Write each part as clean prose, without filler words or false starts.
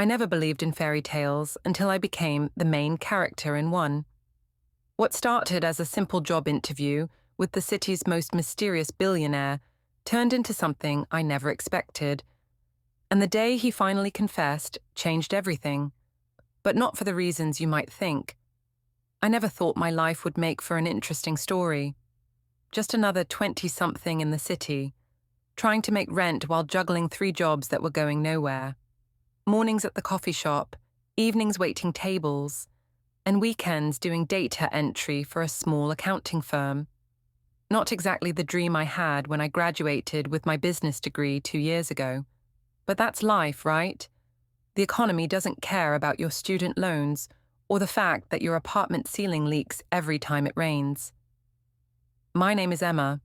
I never believed in fairy tales until I became the main character in one. What started as a simple job interview with the city's most mysterious billionaire turned into something I never expected. And the day he finally confessed changed everything, but not for the reasons you might think. I never thought my life would make for an interesting story. Just another 20-something in the city, trying to make rent while juggling 3 jobs that were going nowhere. Mornings at the coffee shop, evenings waiting tables, and weekends doing data entry for a small accounting firm. Not exactly the dream I had when I graduated with my business degree 2 years ago. But that's life, right? The economy doesn't care about your student loans or the fact that your apartment ceiling leaks every time it rains. My name is Emma,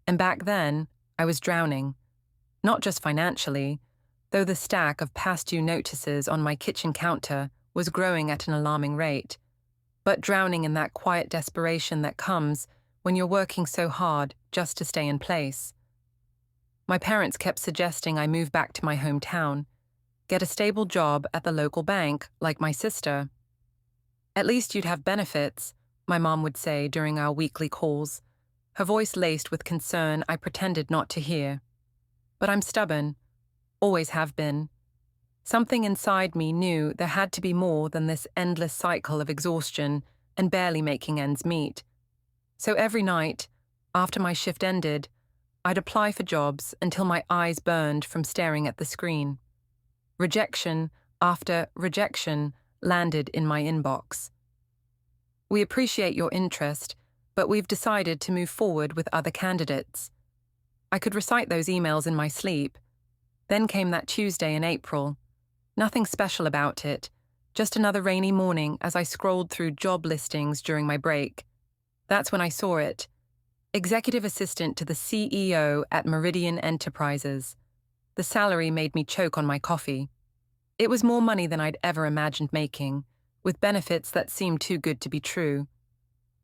and back then, I was drowning. Not just financially, though the stack of past due notices on my kitchen counter was growing at an alarming rate, but drowning in that quiet desperation that comes when you're working so hard just to stay in place. My parents kept suggesting I move back to my hometown, get a stable job at the local bank like my sister. At least you'd have benefits, my mom would say during our weekly calls, her voice laced with concern I pretended not to hear. But I'm stubborn, always have been. Something inside me knew there had to be more than this endless cycle of exhaustion and barely making ends meet. So every night, after my shift ended, I'd apply for jobs until my eyes burned from staring at the screen. Rejection after rejection landed in my inbox. We appreciate your interest, but we've decided to move forward with other candidates. I could recite those emails in my sleep. Then came that Tuesday in April. Nothing special about it, just another rainy morning as I scrolled through job listings during my break. That's when I saw it. Executive assistant to the CEO at Meridian Enterprises. The salary made me choke on my coffee. It was more money than I'd ever imagined making, with benefits that seemed too good to be true.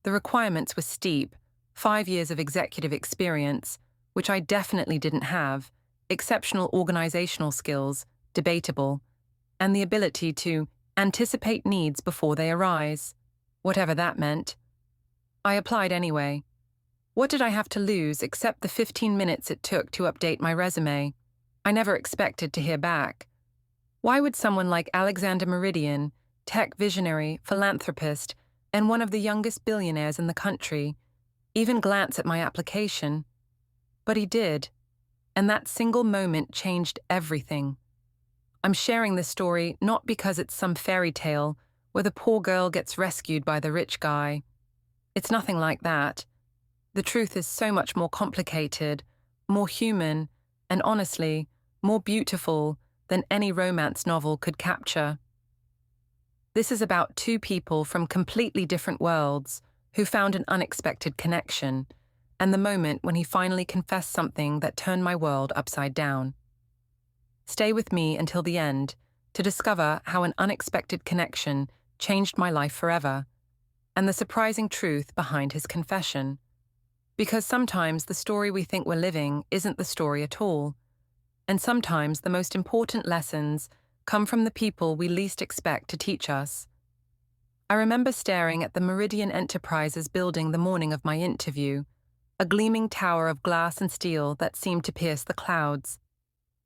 The requirements were steep, 5 years of executive experience, which I definitely didn't have, exceptional organizational skills, debatable, and the ability to anticipate needs before they arise, whatever that meant. I applied anyway. What did I have to lose except the 15 minutes it took to update my resume? I never expected to hear back. Why would someone like Alexander Meridian, tech visionary, philanthropist, and one of the youngest billionaires in the country, even glance at my application? But he did, and that single moment changed everything. I'm sharing this story not because it's some fairy tale where the poor girl gets rescued by the rich guy. It's nothing like that. The truth is so much more complicated, more human, and honestly, more beautiful than any romance novel could capture. This is about 2 people from completely different worlds who found an unexpected connection, and the moment when he finally confessed something that turned my world upside down. Stay with me until the end to discover how an unexpected connection changed my life forever, and the surprising truth behind his confession. Because sometimes the story we think we're living isn't the story at all, and sometimes the most important lessons come from the people we least expect to teach us. I remember staring at the Meridian Enterprises building the morning of my interview, a gleaming tower of glass and steel that seemed to pierce the clouds.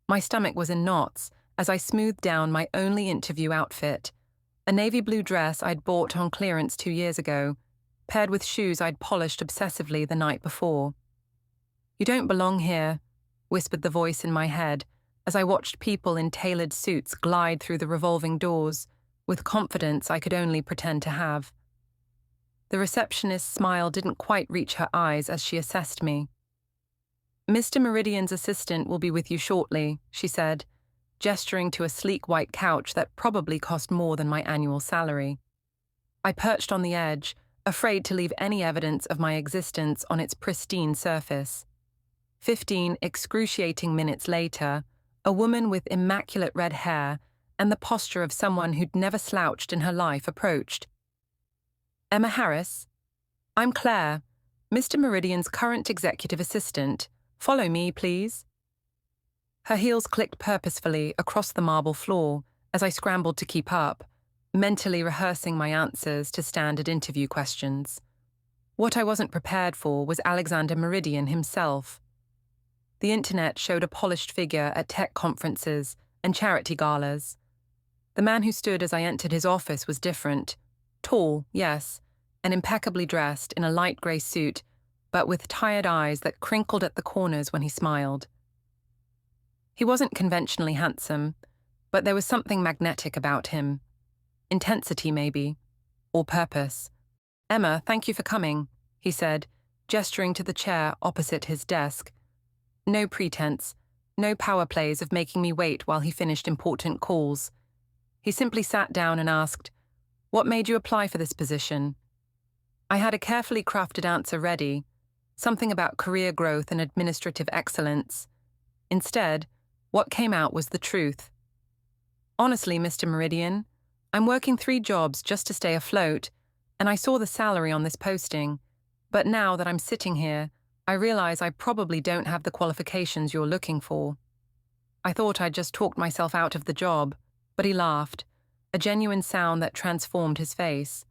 My stomach was in knots as I smoothed down my only interview outfit, a navy blue dress I'd bought on clearance 2 years ago, paired with shoes I'd polished obsessively the night before. "You don't belong here," whispered the voice in my head as I watched people in tailored suits glide through the revolving doors with confidence I could only pretend to have. The receptionist's smile didn't quite reach her eyes as she assessed me. "Mr. Meridian's assistant will be with you shortly," she said, gesturing to a sleek white couch that probably cost more than my annual salary. I perched on the edge, afraid to leave any evidence of my existence on its pristine surface. 15 excruciating minutes later, a woman with immaculate red hair and the posture of someone who'd never slouched in her life approached. "Emma Harris? I'm Claire, Mr. Meridian's current executive assistant. Follow me, please." Her heels clicked purposefully across the marble floor as I scrambled to keep up, mentally rehearsing my answers to standard interview questions. What I wasn't prepared for was Alexander Meridian himself. The internet showed a polished figure at tech conferences and charity galas. The man who stood as I entered his office was different. Tall, yes, and impeccably dressed in a light grey suit, but with tired eyes that crinkled at the corners when he smiled. He wasn't conventionally handsome, but there was something magnetic about him. Intensity, maybe, or purpose. "Emma, thank you for coming," he said, gesturing to the chair opposite his desk. No pretense, no power plays of making me wait while he finished important calls. He simply sat down and asked, "What made you apply for this position?" I had a carefully crafted answer ready, something about career growth and administrative excellence. Instead, what came out was the truth. "Honestly, Mr. Meridian, I'm working 3 jobs just to stay afloat, and I saw the salary on this posting, but now that I'm sitting here, I realize I probably don't have the qualifications you're looking for." I thought I'd just talked myself out of the job, but he laughed, a genuine sound that transformed his face.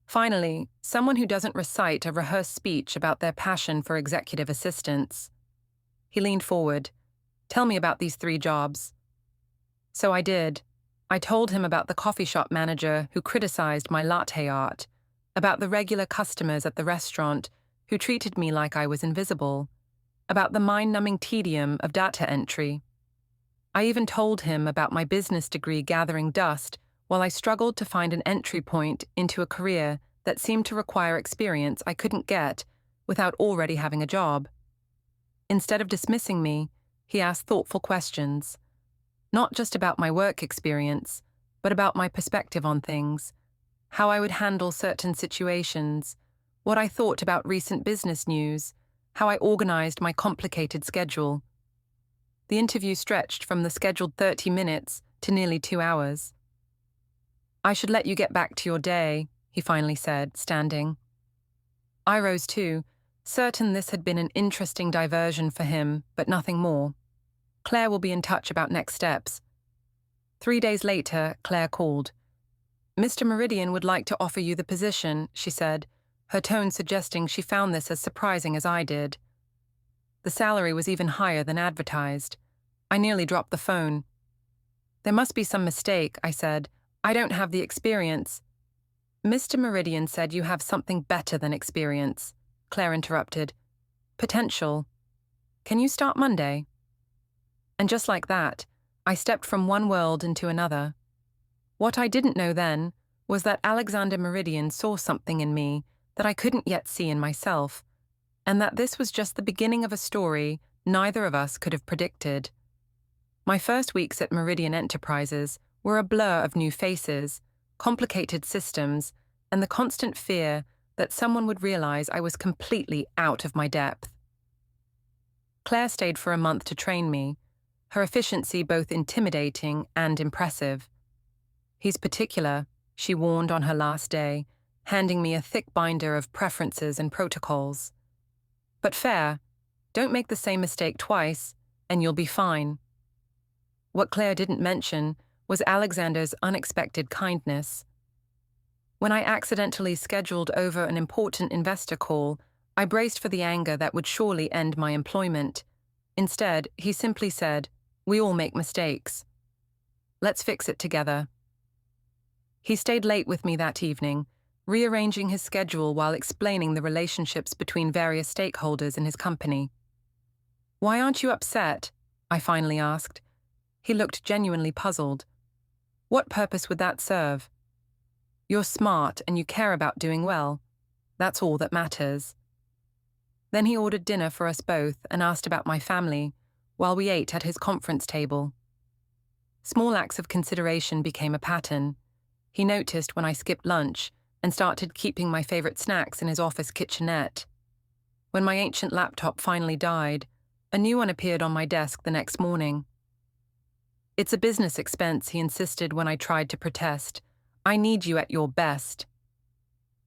Finally, someone who doesn't recite a rehearsed speech about their passion for executive assistants. He leaned forward. "Tell me about these 3 jobs." So I did. I told him about the coffee shop manager who criticized my latte art, about the regular customers at the restaurant who treated me like I was invisible, about the mind-numbing tedium of data entry. I even told him about my business degree gathering dust while I struggled to find an entry point into a career that seemed to require experience I couldn't get without already having a job. Instead of dismissing me, he asked thoughtful questions, not just about my work experience, but about my perspective on things, how I would handle certain situations, what I thought about recent business news, how I organized my complicated schedule. The interview stretched from the scheduled 30 minutes to nearly 2 hours. "I should let you get back to your day," he finally said, standing. I rose too, certain this had been an interesting diversion for him, but nothing more. "Claire will be in touch about next steps." 3 days later, Claire called. "Mr. Meridian would like to offer you the position," she said, her tone suggesting she found this as surprising as I did. The salary was even higher than advertised. I nearly dropped the phone. "There must be some mistake," I said. "I don't have the experience." "Mr. Meridian said you have something better than experience," Claire interrupted. "Potential. Can you start Monday?" And just like that, I stepped from one world into another. What I didn't know then was that Alexander Meridian saw something in me that I couldn't yet see in myself, and that this was just the beginning of a story neither of us could have predicted. My first weeks at Meridian Enterprises were a blur of new faces, complicated systems, and the constant fear that someone would realize I was completely out of my depth. Claire stayed for a month to train me, her efficiency both intimidating and impressive. "He's particular," she warned on her last day, handing me a thick binder of preferences and protocols. "But fair. Don't make the same mistake twice, and you'll be fine." What Claire didn't mention was Alexander's unexpected kindness. When I accidentally scheduled over an important investor call, I braced for the anger that would surely end my employment. Instead, he simply said, "We all make mistakes. Let's fix it together." He stayed late with me that evening, rearranging his schedule while explaining the relationships between various stakeholders in his company. "Why aren't you upset?" I finally asked. He looked genuinely puzzled. "What purpose would that serve? You're smart and you care about doing well. That's all that matters." Then he ordered dinner for us both and asked about my family, while we ate at his conference table. Small acts of consideration became a pattern. He noticed when I skipped lunch and started keeping my favorite snacks in his office kitchenette. When my ancient laptop finally died, a new one appeared on my desk the next morning. "It's a business expense," he insisted when I tried to protest. "I need you at your best."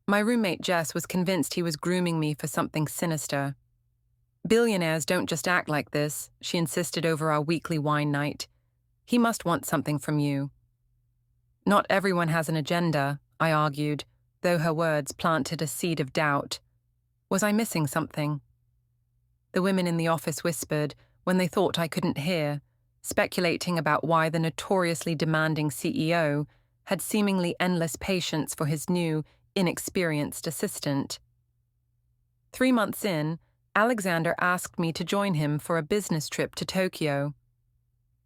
My roommate Jess was convinced he was grooming me for something sinister. "Billionaires don't just act like this," she insisted over our weekly wine night. "He must want something from you." Not everyone has an agenda, I argued, though her words planted a seed of doubt. Was I missing something? The women in the office whispered when they thought I couldn't hear, speculating about why the notoriously demanding CEO had seemingly endless patience for his new, inexperienced assistant. 3 months in, Alexander asked me to join him for a business trip to Tokyo.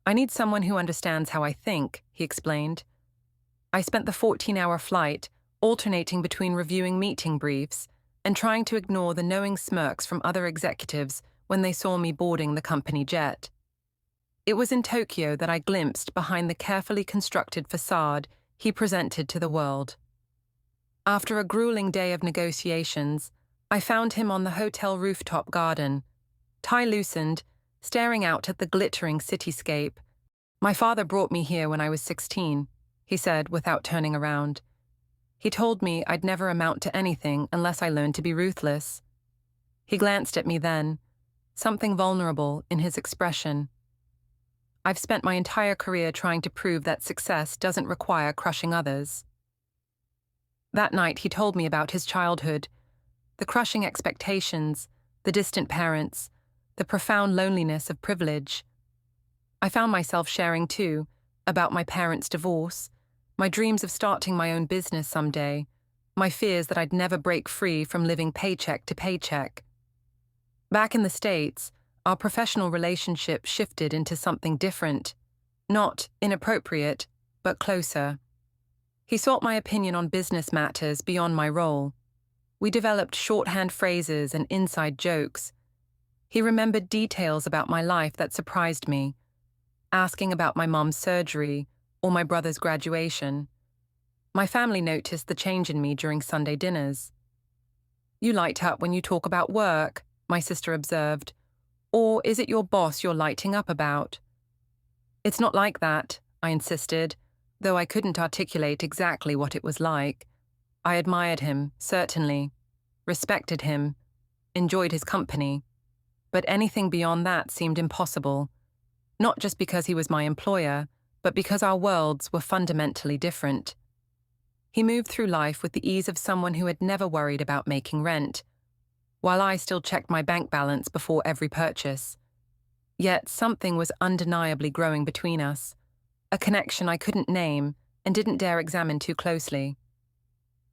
I need someone who understands how I think, he explained. I spent the 14-hour flight alternating between reviewing meeting briefs and trying to ignore the knowing smirks from other executives when they saw me boarding the company jet. It was in Tokyo that I glimpsed behind the carefully constructed facade he presented to the world. After a grueling day of negotiations, I found him on the hotel rooftop garden, tie loosened, staring out at the glittering cityscape. "My father brought me here when I was 16, he said without turning around. He told me I'd never amount to anything unless I learned to be ruthless. He glanced at me then, something vulnerable in his expression. I've spent my entire career trying to prove that success doesn't require crushing others. That night he told me about his childhood, the crushing expectations, the distant parents, the profound loneliness of privilege. I found myself sharing too, about my parents' divorce, my dreams of starting my own business someday, my fears that I'd never break free from living paycheck to paycheck. Back in the States, our professional relationship shifted into something different, not inappropriate, but closer. He sought my opinion on business matters beyond my role. We developed shorthand phrases and inside jokes. He remembered details about my life that surprised me, asking about my mom's surgery or my brother's graduation. My family noticed the change in me during Sunday dinners. "You light up when you talk about work," my sister observed. "Or is it your boss you're lighting up about?" "It's not like that," I insisted, though I couldn't articulate exactly what it was like. I admired him, certainly, respected him, enjoyed his company, but anything beyond that seemed impossible, not just because he was my employer, but because our worlds were fundamentally different. He moved through life with the ease of someone who had never worried about making rent, while I still checked my bank balance before every purchase. Yet something was undeniably growing between us, a connection I couldn't name and didn't dare examine too closely.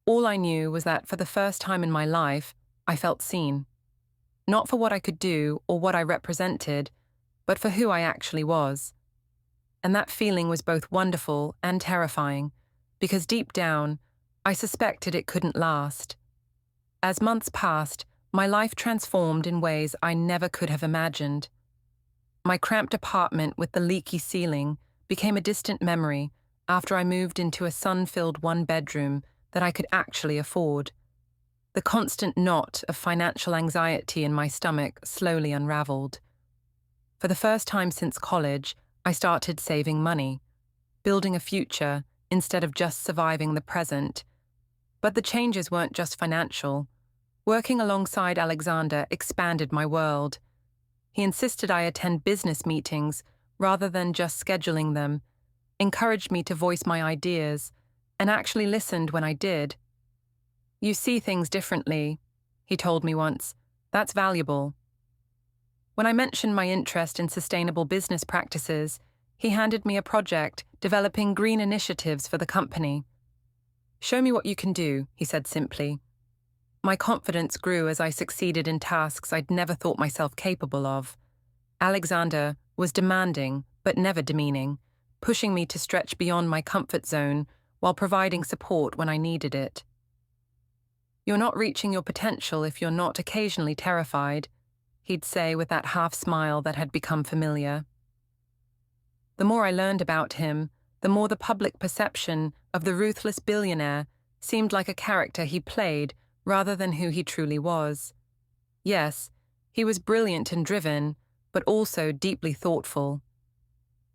All I knew was that for the first time in my life, I felt seen. Not for what I could do or what I represented, but for who I actually was. And that feeling was both wonderful and terrifying, because deep down, I suspected it couldn't last. As months passed, my life transformed in ways I never could have imagined. My cramped apartment with the leaky ceiling became a distant memory after I moved into a sun-filled one-bedroom that I could actually afford. The constant knot of financial anxiety in my stomach slowly unraveled. For the first time since college, I started saving money, building a future instead of just surviving the present. But the changes weren't just financial. Working alongside Alexander expanded my world. He insisted I attend business meetings rather than just scheduling them, encouraged me to voice my ideas, and actually listened when I did. "You see things differently," he told me once. "That's valuable." When I mentioned my interest in sustainable business practices, he handed me a project developing green initiatives for the company. "Show me what you can do," he said simply. My confidence grew as I succeeded in tasks I'd never thought myself capable of. Alexander was demanding, but never demeaning, pushing me to stretch beyond my comfort zone while providing support when I needed it. "You're not reaching your potential if you're not occasionally terrified," he'd say with that half-smile that had become familiar. The more I learned about him, the more the public perception of the ruthless billionaire seemed like a character he played rather than who he truly was. Yes, he was brilliant and driven, but also deeply thoughtful.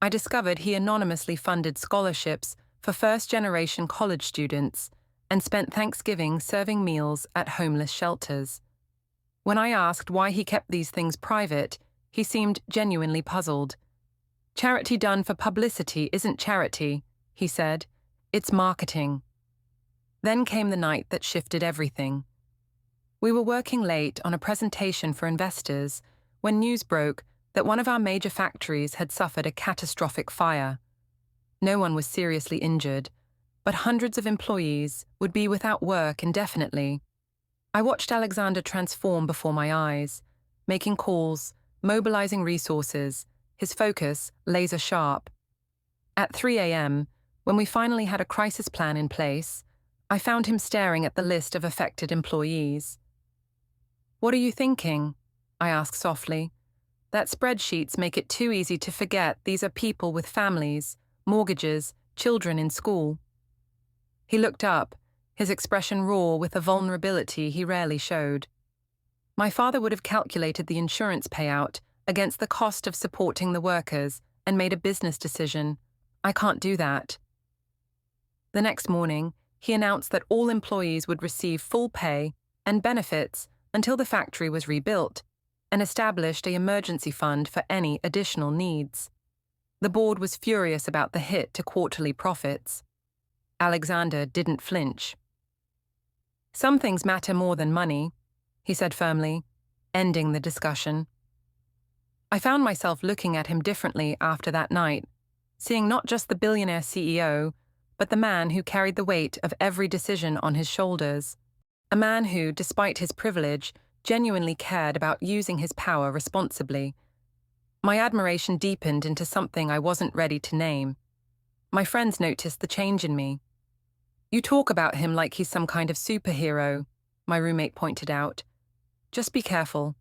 I discovered he anonymously funded scholarships for first-generation college students and spent Thanksgiving serving meals at homeless shelters. When I asked why he kept these things private, he seemed genuinely puzzled. "Charity done for publicity isn't charity," he said. It's marketing. Then came the night that shifted everything. We were working late on a presentation for investors when news broke that one of our major factories had suffered a catastrophic fire. No one was seriously injured, but hundreds of employees would be without work indefinitely. I watched Alexander transform before my eyes, making calls, mobilizing resources, his focus laser sharp. At 3 a.m., when we finally had a crisis plan in place, I found him staring at the list of affected employees. "What are you thinking?" I asked softly. "That spreadsheets make it too easy to forget these are people with families, mortgages, children in school." He looked up, his expression raw with a vulnerability he rarely showed. "My father would have calculated the insurance payout against the cost of supporting the workers and made a business decision. I can't do that." The next morning, he announced that all employees would receive full pay and benefits until the factory was rebuilt, and established an emergency fund for any additional needs. The board was furious about the hit to quarterly profits. Alexander didn't flinch. "Some things matter more than money," he said firmly, ending the discussion. I found myself looking at him differently after that night, seeing not just the billionaire CEO, but the man who carried the weight of every decision on his shoulders. A man who, despite his privilege, genuinely cared about using his power responsibly. My admiration deepened into something I wasn't ready to name. My friends noticed the change in me. "You talk about him like he's some kind of superhero," my roommate pointed out. "Just be careful.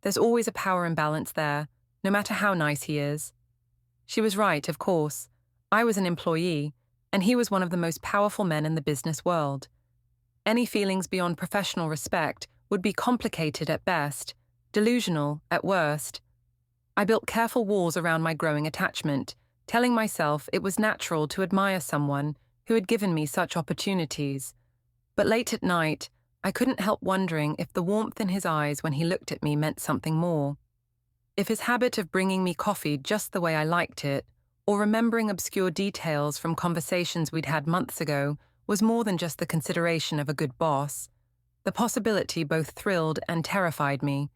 There's always a power imbalance there, no matter how nice he is." She was right, of course. I was an employee, and he was one of the most powerful men in the business world. Any feelings beyond professional respect would be complicated at best, delusional at worst. I built careful walls around my growing attachment, telling myself it was natural to admire someone who had given me such opportunities. But late at night, I couldn't help wondering if the warmth in his eyes when he looked at me meant something more. If his habit of bringing me coffee just the way I liked it, or remembering obscure details from conversations we'd had months ago, was more than just the consideration of a good boss. The possibility both thrilled and terrified me.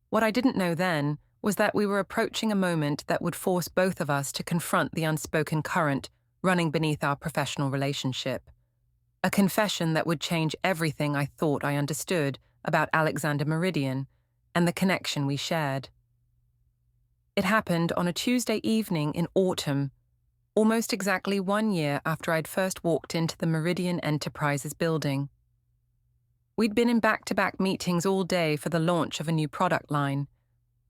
What I didn't know then was that we were approaching a moment that would force both of us to confront the unspoken current running beneath our professional relationship. A confession that would change everything I thought I understood about Alexander Meridian and the connection we shared. It happened on a Tuesday evening in autumn, almost exactly 1 year after I'd first walked into the Meridian Enterprises building. We'd been in back-to-back meetings all day for the launch of a new product line,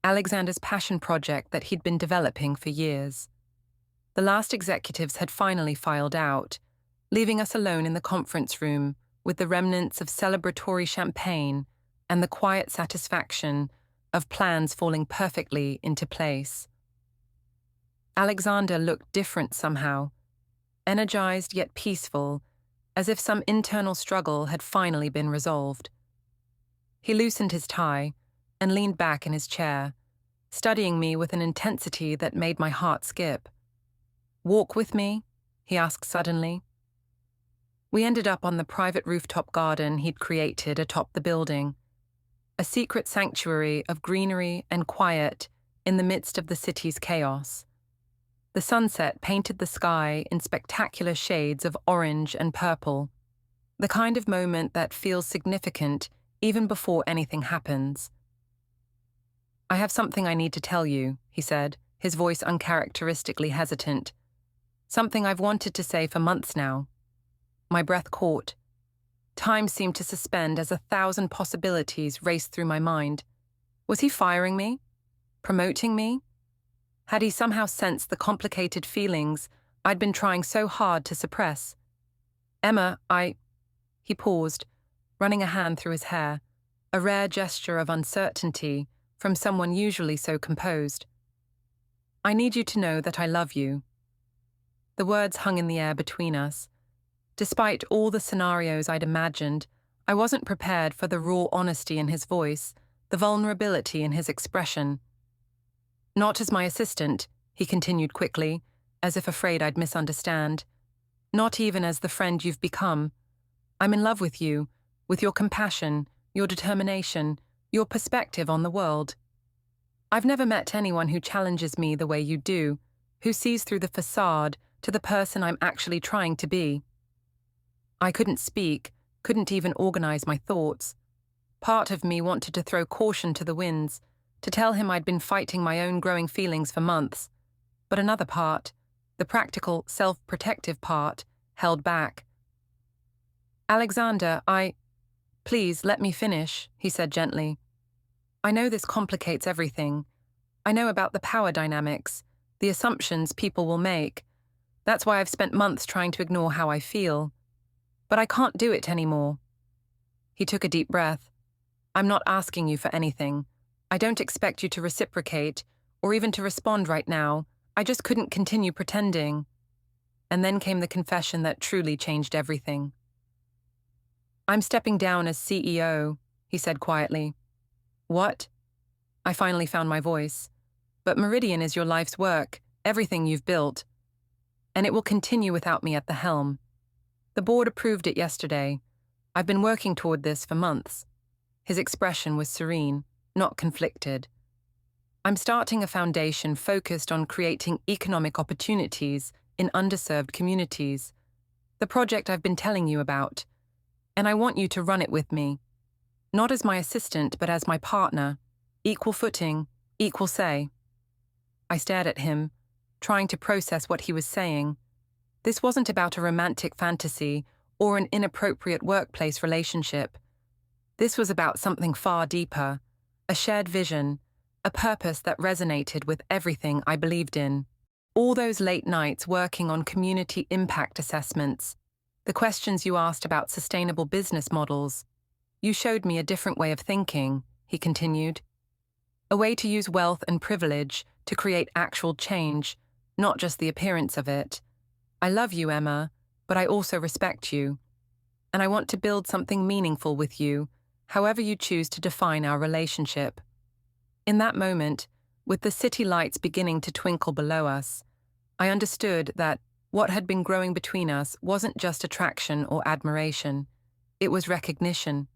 Alexander's passion project that he'd been developing for years. The last executives had finally filed out, leaving us alone in the conference room with the remnants of celebratory champagne and the quiet satisfaction of plans falling perfectly into place. Alexander looked different somehow, energized yet peaceful, as if some internal struggle had finally been resolved. He loosened his tie and leaned back in his chair, studying me with an intensity that made my heart skip. "Walk with me?" he asked suddenly. We ended up on the private rooftop garden he'd created atop the building, a secret sanctuary of greenery and quiet in the midst of the city's chaos. The sunset painted the sky in spectacular shades of orange and purple, the kind of moment that feels significant even before anything happens. "I have something I need to tell you," he said, his voice uncharacteristically hesitant. "Something I've wanted to say for months now." My breath caught. Time seemed to suspend as 1,000 possibilities raced through my mind. Was he firing me? Promoting me? Had he somehow sensed the complicated feelings I'd been trying so hard to suppress? "Emma, He paused, running a hand through his hair, a rare gesture of uncertainty from someone usually so composed. "I need you to know that I love you." The words hung in the air between us. Despite all the scenarios I'd imagined, I wasn't prepared for the raw honesty in his voice, the vulnerability in his expression. "Not as my assistant," he continued quickly, as if afraid I'd misunderstand. not even as the friend you've become. I'm in love with your compassion, your determination, your perspective on the world. I've never met anyone who challenges me the way you do, who sees through the facade to the person I'm actually trying to be. I couldn't speak, couldn't even organize my thoughts. Part of me wanted to throw caution to the winds, to tell him I'd been fighting my own growing feelings for months. But another part, the practical, self-protective part, held back. Alexander, Please, let me finish, he said gently. I know this complicates everything. I know about the power dynamics, the assumptions people will make. That's why I've spent months trying to ignore how I feel. But I can't do it anymore. He took a deep breath. I'm not asking you for anything. I don't expect you to reciprocate, or even to respond right now. I just couldn't continue pretending. And then came the confession that truly changed everything. I'm stepping down as CEO, he said quietly. What? I finally found my voice. But Meridian is your life's work, everything you've built. And it will continue without me at the helm. The board approved it yesterday. I've been working toward this for months. His expression was serene, not conflicted. I'm starting a foundation focused on creating economic opportunities in underserved communities. The project I've been telling you about. And I want you to run it with me. Not as my assistant, but as my partner. Equal footing, equal say. I stared at him, trying to process what he was saying. This wasn't about a romantic fantasy or an inappropriate workplace relationship. This was about something far deeper, a shared vision, a purpose that resonated with everything I believed in. All those late nights working on community impact assessments, the questions you asked about sustainable business models. You showed me a different way of thinking, he continued. A way to use wealth and privilege to create actual change, not just the appearance of it. I love you, Emma, but I also respect you. And I want to build something meaningful with you, however you choose to define our relationship. In that moment, with the city lights beginning to twinkle below us, I understood that what had been growing between us wasn't just attraction or admiration. It was recognition.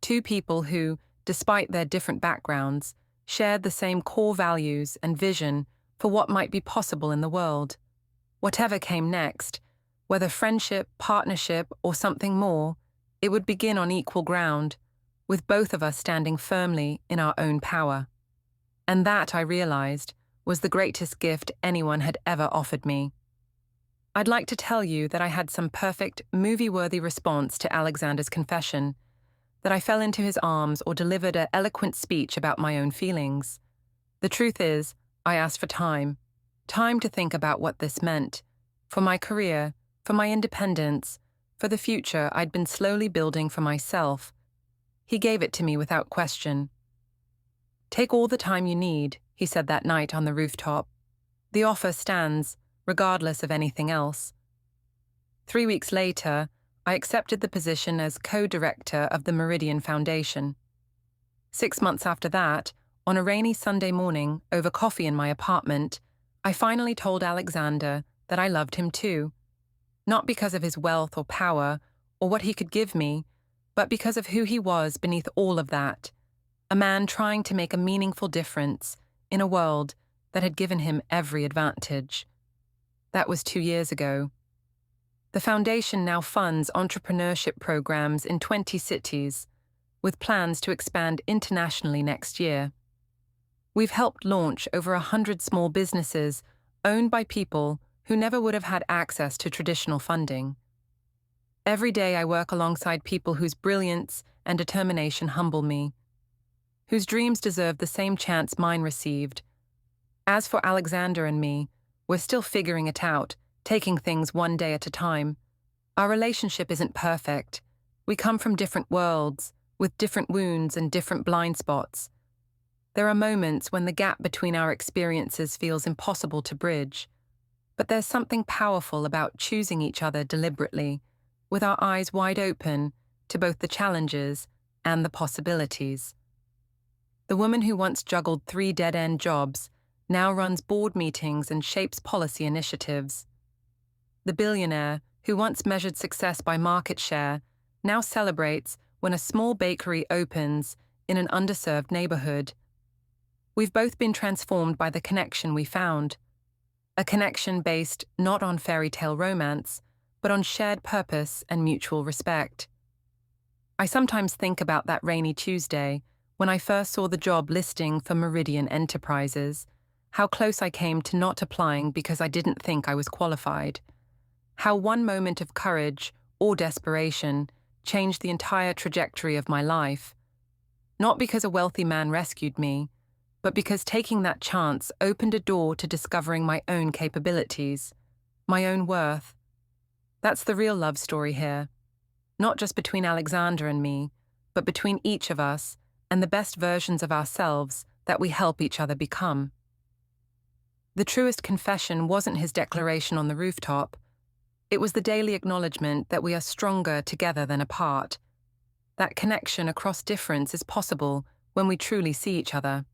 Two people who, despite their different backgrounds, shared the same core values and vision for what might be possible in the world. Whatever came next, whether friendship, partnership, or something more, it would begin on equal ground, with both of us standing firmly in our own power. And that, I realized, was the greatest gift anyone had ever offered me. I'd like to tell you that I had some perfect, movie-worthy response to Alexander's confession, that I fell into his arms or delivered an eloquent speech about my own feelings. The truth is, I asked for time to think about what this meant, for my career, for my independence, for the future I'd been slowly building for myself. He gave it to me without question. Take all the time you need, he said that night on the rooftop. The offer stands, regardless of anything else. 3 weeks later, I accepted the position as co-director of the Meridian Foundation. 6 months after that, on a rainy Sunday morning, over coffee in my apartment, I finally told Alexander that I loved him too. Not because of his wealth or power, or what he could give me, but because of who he was beneath all of that. A man trying to make a meaningful difference in a world that had given him every advantage. That was 2 years ago. The foundation now funds entrepreneurship programs in 20 cities, with plans to expand internationally next year. We've helped launch over 100 small businesses owned by people who never would have had access to traditional funding. Every day I work alongside people whose brilliance and determination humble me, whose dreams deserve the same chance mine received. As for Alexander and me, we're still figuring it out, taking things one day at a time. Our relationship isn't perfect. We come from different worlds, with different wounds and different blind spots. There are moments when the gap between our experiences feels impossible to bridge. But there's something powerful about choosing each other deliberately, with our eyes wide open to both the challenges and the possibilities. The woman who once juggled 3 dead-end jobs now runs board meetings and shapes policy initiatives. The billionaire who once measured success by market share, now celebrates when a small bakery opens in an underserved neighborhood. We've both been transformed by the connection we found. A connection based not on fairy tale romance, but on shared purpose and mutual respect. I sometimes think about that rainy Tuesday when I first saw the job listing for Meridian Enterprises, how close I came to not applying because I didn't think I was qualified. How one moment of courage or desperation changed the entire trajectory of my life. Not because a wealthy man rescued me, but because taking that chance opened a door to discovering my own capabilities, my own worth. That's the real love story here. Not just between Alexander and me, but between each of us and the best versions of ourselves that we help each other become. The truest confession wasn't his declaration on the rooftop. It was the daily acknowledgement that we are stronger together than apart. That connection across difference is possible when we truly see each other.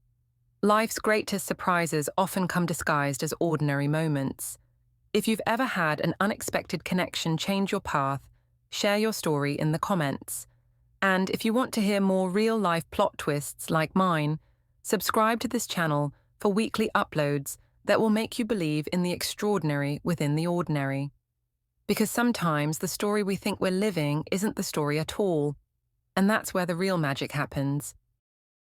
Life's greatest surprises often come disguised as ordinary moments. If you've ever had an unexpected connection change your path, share your story in the comments. And if you want to hear more real-life plot twists like mine, subscribe to this channel for weekly uploads that will make you believe in the extraordinary within the ordinary. Because sometimes the story we think we're living isn't the story at all, and that's where the real magic happens.